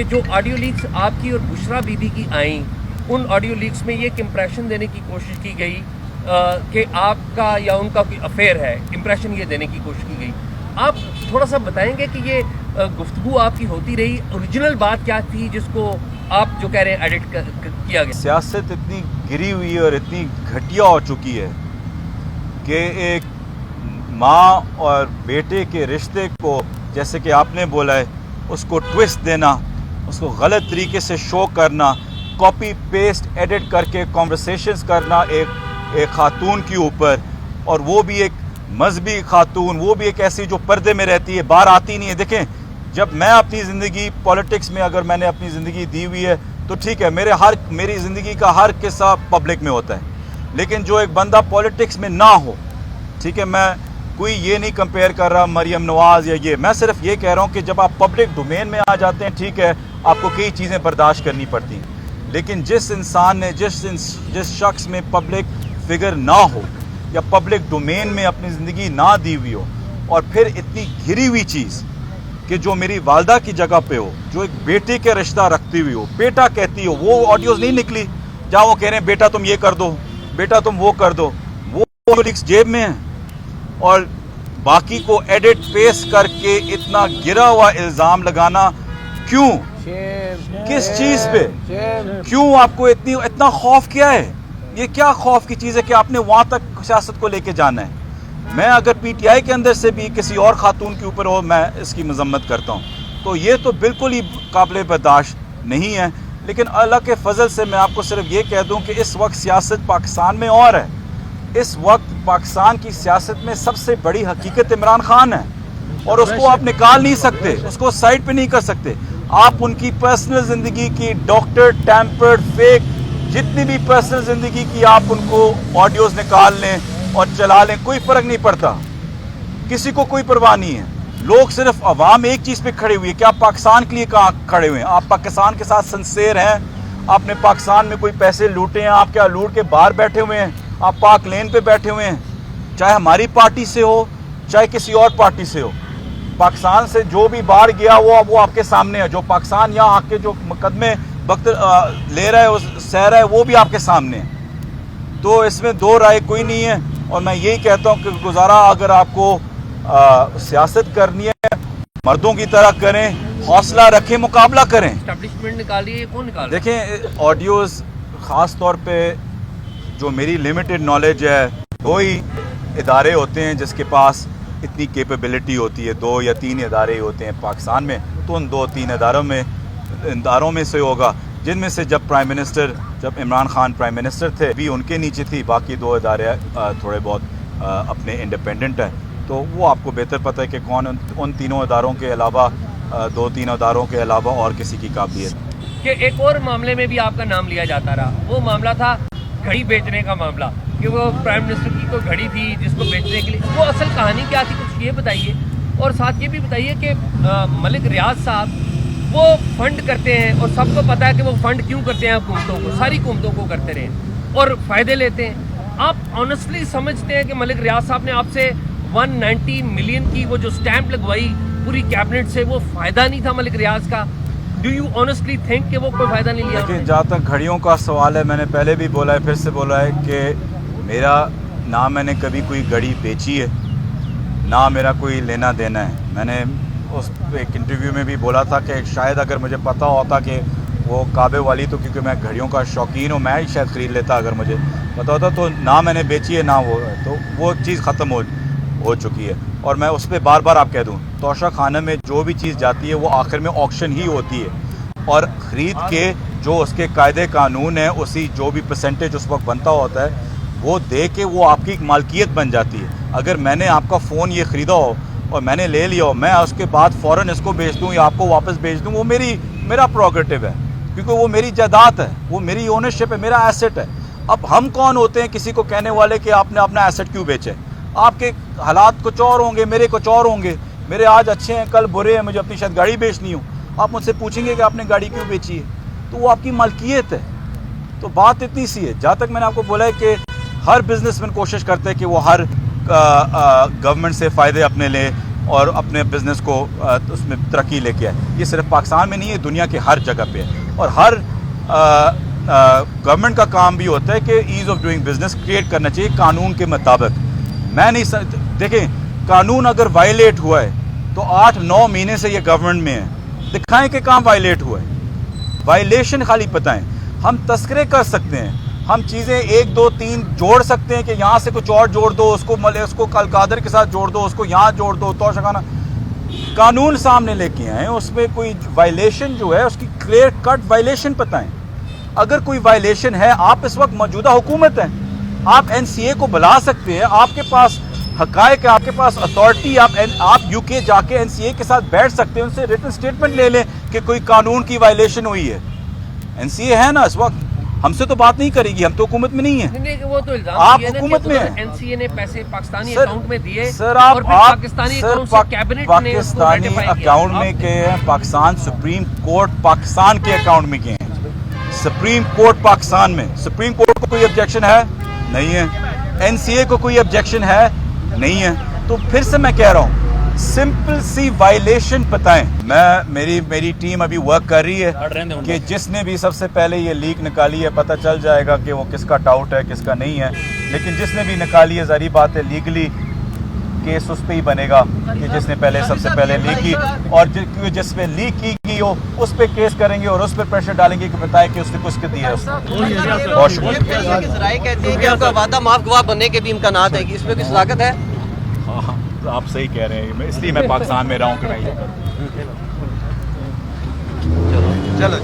जो audio leaks आपकी और बुशरा बीबी की आई, उन ऑडियो लीक्स में ये एक इम्प्रेशन देने की कोशिश की गई कि आपका या उनका कोई अफेयर है, इम्प्रेशन ये देने की कोशिश की गई। आप थोड़ा सा बताएंगे कि ये गुफ्तगू आपकी होती रही, ओरिजिनल बात क्या थी जिसको आप जो कह रहे हैं एडिट किया गया? सियासत इतनी गिरी हुई और इतनी घटिया हो चुकी है कि एक माँ और बेटे के रिश्ते को, जैसे कि आपने बोला है, उसको ट्विस्ट देना, उसको गलत तरीके से शो करना, कॉपी पेस्ट एडिट करके कॉन्वर्सेशंस करना एक खातून के ऊपर, और वो भी एक मजहबी खातून, वो भी एक ऐसी जो पर्दे में रहती है, बाहर आती नहीं है। देखें, जब मैं अपनी ज़िंदगी पॉलिटिक्स में, अगर मैंने अपनी ज़िंदगी दी हुई है तो ठीक है, मेरी ज़िंदगी का हर किस्सा पब्लिक में होता है, लेकिन जो एक बंदा पॉलिटिक्स में ना हो, ठीक है, मैं कोई ये नहीं कंपेयर कर रहा मरियम नवाज़ या ये, मैं सिर्फ ये कह रहा हूँ कि जब आप पब्लिक डोमेन में आ जाते हैं, ठीक है, आपको कई चीज़ें बर्दाश्त करनी पड़ती हैं, लेकिन जिस इंसान ने, जिस शख्स में पब्लिक फिगर ना हो या पब्लिक डोमेन में अपनी ज़िंदगी ना दी हुई हो, और फिर इतनी घिरी हुई चीज़ कि जो मेरी वालदा की जगह पे हो, जो एक बेटे के रिश्ता रखती हुई हो, बेटा कहती हो, वो ऑडियोज़ नहीं निकली जहाँ वो कह रहे हैं बेटा तुम ये कर दो, बेटा तुम वो कर दो, वो लिक्स जेब में है, और बाकी को एडिट पेस्ट करके इतना गिरा हुआ इल्ज़ाम लगाना क्यों? किस चीज़ पे? क्यों आपको इतना खौफ क्या है? ये क्या खौफ की चीज़ है कि आपने वहाँ तक सियासत को लेके जाना है? मैं अगर पीटीआई के अंदर से भी किसी और खातून के ऊपर हो, मैं इसकी मजम्मत करता हूँ, तो ये तो बिल्कुल ही काबिल बर्दाश्त नहीं है। लेकिन अल्लाह के फजल से मैं आपको सिर्फ ये कह दूँ कि इस वक्त सियासत पाकिस्तान में और है, इस वक्त पाकिस्तान की सियासत में सबसे बड़ी हकीकत इमरान खान है, और उसको आप निकाल नहीं सकते, उसको साइड पे नहीं कर सकते। आप उनकी पर्सनल ज़िंदगी की डॉक्टर टैम्पर्ड फेक जितनी भी पर्सनल ज़िंदगी की आप उनको ऑडियोज़ निकाल लें और चला लें, कोई फ़र्क नहीं पड़ता, किसी को कोई परवाह नहीं है। लोग सिर्फ अवाम एक चीज़ पे खड़े हुए हैं कि आप पाकिस्तान के लिए कहाँ खड़े हुए हैं, आप पाकिस्तान के साथ सिंसेयर हैं, आपने पाकिस्तान में कोई पैसे लूटे हैं, आप क्या लूट के बाहर बैठे हुए हैं, आप पाक लेन पे बैठे हुए हैं, चाहे हमारी पार्टी से हो चाहे किसी और पार्टी से हो। पाकिस्तान से जो भी बाहर गया वो आपके सामने है, जो पाकिस्तान यहाँ आके जो मुकदमे वक्त ले रहा है, सह रहा है, वो भी आपके सामने है। तो इसमें दो राय कोई नहीं है, और मैं यही कहता हूँ कि गुजारा अगर आपको सियासत करनी है, मर्दों की तरह करें, हौसला रखें, मुकाबला करें। एस्टैब्लिशमेंट निकालिए, कौन निकाल? देखें, ऑडियोज़ ख़ास तौर पे जो मेरी लिमिटेड नॉलेज है, दो ही इदारे होते हैं जिसके पास इतनी कैपेबिलिटी होती है, 2 या 3 इदारे होते हैं पाकिस्तान में, तो उन 2-3 इदारों में से होगा, जिनमें से जब इमरान खान प्राइम मिनिस्टर थे भी उनके नीचे थी, बाकी 2 इदारे थोड़े बहुत अपने इंडिपेंडेंट हैं। तो वो आपको बेहतर पता है कि कौन उन तीनों इदारों के अलावा, 2-3 इदारों के अलावा और किसी की काबिलियत। कि एक और मामले में भी आपका नाम लिया जाता रहा, वो मामला था घड़ी बेचने का मामला, कि वो प्राइम मिनिस्टर की कोई घड़ी थी जिसको बेचने के लिए, वो असल कहानी क्या थी, कुछ ये बताइए। और साथ ये भी बताइए कि मलिक रियाज साहब वो फंड करते हैं, और सबको पता है कि वो फंड क्यों करते हैं, हुकूमतों को, सारी हुकूमतों को करते रहे, और फ़ायदे लेते हैं। आप ऑनेस्टली समझते हैं कि मलिक रियाज साहब ने आपसे 190 मिलियन की वो जो स्टैंप लगवाई पूरी कैबिनेट से, वो फ़ायदा नहीं था मलिक रियाज का? डू यू ऑनेस्टली थिंक कि वो कोई फ़ायदा नहीं लिया? देखिए, जहाँ तक घड़ियों का सवाल है, मैंने पहले भी बोला है, फिर से बोला है कि मेरा ना मैंने कभी कोई घड़ी बेची है, ना मेरा कोई लेना देना है। मैंने उस एक इंटरव्यू में भी बोला था कि शायद अगर मुझे पता होता कि वो काबे वाली, तो क्योंकि मैं घड़ियों का शौकीन हूँ, मैं ही शायद ख़रीद लेता अगर मुझे पता होता, तो ना मैंने बेची है ना वो चीज़ ख़त्म हो चुकी है। और मैं उस पर बार बार आप कह दूँ, तोशा खाना में जो भी चीज़ जाती है वो आखिर में ऑक्शन ही होती है, और ख़रीद के जो उसके कायदे कानून है, उसी जो भी परसेंटेज उस वक्त बनता होता है, वो दे के वो आपकी मालकियत बन जाती है। अगर मैंने आपका फ़ोन ये ख़रीदा हो और मैंने ले लिया हो, मैं उसके बाद फ़ौरन इसको बेच दूँ या आपको वापस बेच दूँ, वो मेरा प्रोग्रेटिव है, क्योंकि वो मेरी जायदाद है, वो मेरी ओनरशिप है, मेरा एसेट है। अब हम कौन होते हैं किसी को कहने वाले कि आपने अपना एसेट क्यों बेचे? आपके हालात कुछ और होंगे, मेरे कुछ और होंगे, मेरे आज अच्छे हैं, कल बुरे हैं, मुझे अपनी शायद गाड़ी बेचनी हो, आप मुझसे पूछेंगे कि आपने गाड़ी क्यों बेची है, तो वो आपकी मालकियत है। तो बात इतनी सी है। जहाँ तक मैंने आपको बोला है कि हर बिजनेसमैन कोशिश करते हैं कि वो हर गवर्नमेंट से फ़ायदे अपने ले और अपने बिजनेस को उसमें तरक्की लेके आए। ये सिर्फ पाकिस्तान में नहीं है, दुनिया के हर जगह पे है। और हर गवर्नमेंट का काम भी होता है कि ease of doing business create करना चाहिए कानून के मुताबिक। मैं नहीं देखें, कानून अगर वायलेट हुआ है तो 8-9 महीने से ये गवर्नमेंट में है, दिखाएं कि काम वायलेट हुआ है। वायलेशन खाली बताएं, हम तस्करे कर सकते हैं, हम चीज़ें 1, 2, 3 जोड़ सकते हैं कि यहाँ से कुछ और जोड़ दो, उसको कलकादर के साथ जोड़ दो, उसको यहाँ जोड़ दो, तो शखाना कानून सामने लेके आए, उसमें कोई वायलेशन जो है उसकी क्लियर कट वायलेशन बताएं। अगर कोई वायलेशन है, आप इस वक्त मौजूदा हुकूमत है, आप एनसीए को बुला सकते हैं, आपके पास हकायक है, आपके पास अथॉरिटी, आप यूके जाके एनसीए के साथ बैठ सकते हैं, उनसे रिटन स्टेटमेंट ले लें कि कोई कानून की वायलेशन हुई है। एनसीए है ना इस वक्त, हमसे तो बात नहीं करेगी, हम तो हुकूमत में नहीं है। नहीं, वो तो इल्जाम आप ये है ना हुकूमत कि में उधर हैं। एनसीए ने पैसे पाकिस्तानी सर, अकाउंट में दिए सर और फिर पाकिस्तानी अकाउंट से कैबिनेट ने उसको पाकिस्तानी ratify किया। अकाउंट में गए हैं, पाकिस्तान सुप्रीम कोर्ट पाकिस्तान के अकाउंट में गए हैं, सुप्रीम कोर्ट पाकिस्तान में। सुप्रीम कोर्ट को कोई ऑब्जेक्शन है? नहीं है। एनसीए को कोई ऑब्जेक्शन है? नहीं है। तो फिर से मैं कह रहा हूं, सिंपल सी वायलेशन बताएं। मेरी टीम अभी वर्क कर रही है कि जिसने भी सबसे पहले ये लीक निकाली है, पता चल जाएगा कि वो किसका टाउट है किसका नहीं है, लेकिन जिसने भी निकाली है, ज़ाहिर बात है लीगली केस उस पर ही बनेगा कि जिसने पहले सबसे पहले लीक की, और जिस पे लीक की गई हो उस पर केस करेंगे और उस पर प्रेशर डालेंगे कि बताए कि उसने कुछ दिया है उसने। बहुत शुक्रिया। राय कहती है कि आपका वादा माफ गवाह बनने के भी इम्कानात है, कि इसमें कोई सलाकत है? हाँ, आप सही कह रहे हैं, इसलिए मैं पाकिस्तान में रहा हूँ कि मैं ये करूँ। चलो